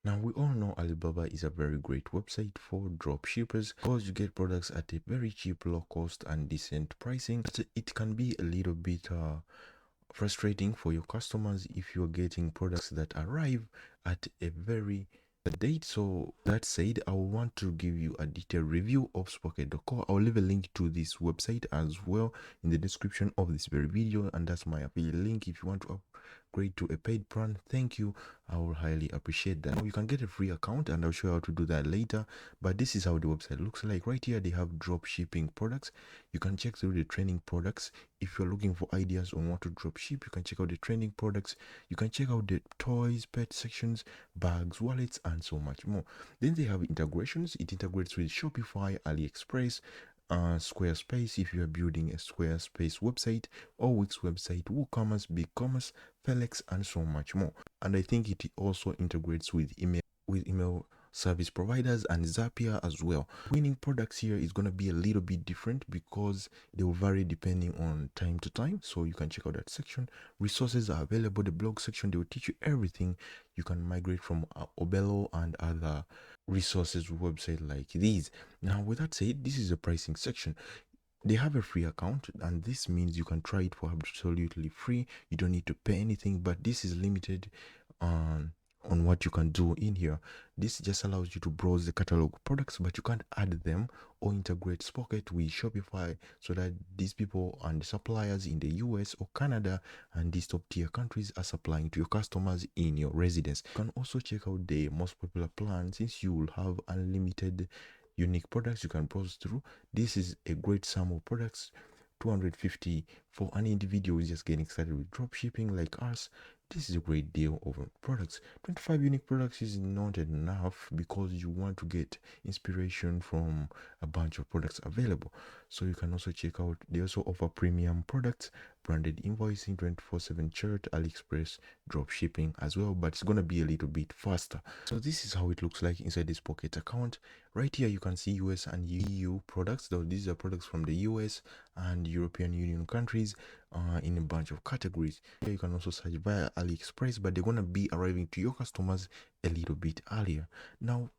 Now, we all know Alibaba is a very great website for dropshippers because you get products at a very cheap, low cost and decent pricing. But it can be a little bit frustrating for your customers if you're getting products that arrive at a very date. So that said, I want to give you a detailed review of Spocket.co. I'll leave a link to this website as well in the description of this very video, and that's my affiliate link if you want to upgrade to a paid plan. Thank you, I will highly appreciate that. Now, you can get a free account and I'll show you how to do that later, but this is how the website looks like. Right here they have drop shipping products. You can check through the training products. If you're looking for ideas on what to drop ship, you can check out the trending products. You can check out the toys, pet sections, bags, wallets, and so much more. Then they have integrations. It integrates with Shopify, Aliexpress, Squarespace if you are building a Squarespace website, or Wix website, WooCommerce, BigCommerce, Felix, and so much more. And I think it also integrates with email service providers and Zapier as well. Winning products here is going to be a little bit different because they will vary depending on time to time. So you can check out that section. Resources are available. The blog section, they will teach you everything. You can migrate from Obello and other resources website like these. Now, with that said, this is a pricing section. They have a free account, and this means you can try it for absolutely free. You don't need to pay anything, but this is limited on what you can do in here. This just allows you to browse the catalog of products, but you can't add them or integrate Spocket with Shopify so that these people and the suppliers in the US or Canada and these top tier countries are supplying to your customers in your residence. You can also check out the most popular plan. Since you will have unlimited unique products you can browse through, this is a great sum of products. 250 for an individual who's just getting started with dropshipping like us. This is a great deal of products. 25 unique products is not enough because you want to get inspiration from a bunch of products available. So you can also check out, they also offer premium products, branded invoicing, 24/7 chat, Aliexpress dropshipping as well, but it's going to be a little bit faster. So this is how it looks like inside this Pocket account. Right here you can see US and EU products, though these are products from the US and European Union countries in a bunch of categories. Here you can also search via AliExpress, but they're going to be arriving to your customers a little bit earlier. Now,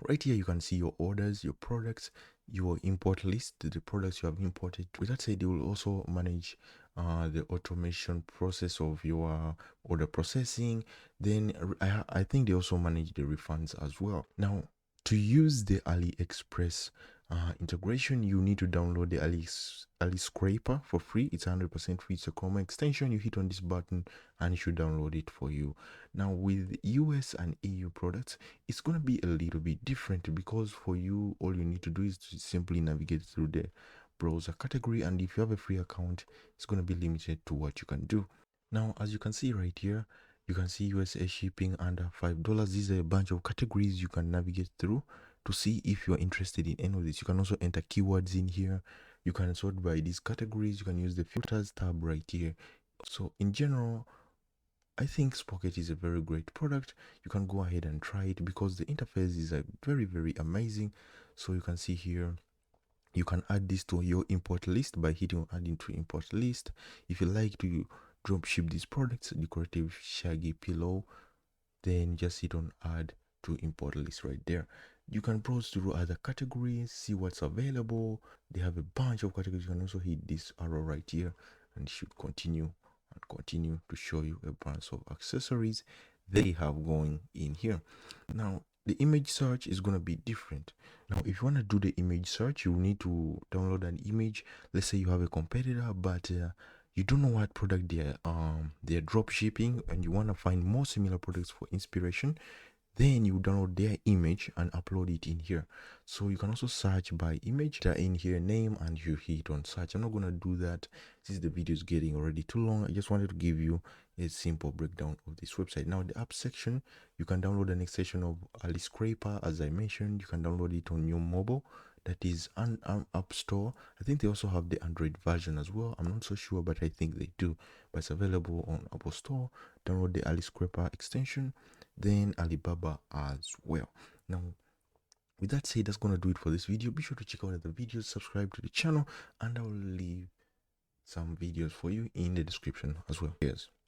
right here you can see your orders, your products, your import list, the products you have imported. With that said, they will also manage the automation process of your order processing. Then I think they also manage the refunds as well. Now, to use the AliExpress integration, you need to download the Ali Scraper for free. It's 100% free. It's a Chrome extension. You hit on this button and it should download it for you. Now, with US and EU products, it's going to be a little bit different because for you, all you need to do is to simply navigate through the browser category, and if you have a free account, it's going to be limited to what you can do. Now, as you can see right here, you can see USA shipping under $5. These are a bunch of categories you can navigate through to see if you're interested in any of this. You can also enter keywords in here. You can sort by these categories. You can use the filters tab right here. So in general, I think Spocket is a very great product. You can go ahead and try it because the interface is very, very amazing. So you can see here, you can add this to your import list by hitting add into import list. If you like to drop ship these products, decorative shaggy pillow, then just hit on add to import list right there. You can browse through other categories, see what's available. They have a bunch of categories. You can also hit this arrow right here and it should continue and continue to show you a bunch of accessories they have going in here. Now, the image search is going to be different. Now, if you want to do the image search, you need to download an image. Let's say you have a competitor, but you don't know what product they're drop shipping, and you want to find more similar products for inspiration. Then you download their image and upload it in here. So you can also search by image. They're in here, name, and you hit on search. I'm not going to do that since the video is getting already too long. I just wanted to give you a simple breakdown of this website. Now, the app section, you can download an extension of Ali Scraper. As I mentioned, you can download it on your mobile. That is an app store. I think they also have the Android version as well. I'm not so sure, but I think they do. But it's available on Apple Store. Download the Ali Scraper extension, then Alibaba as well. Now, with that said, that's going to do it for this video. Be sure to check out other videos, subscribe to the channel, and I will leave some videos for you in the description as well. Cheers.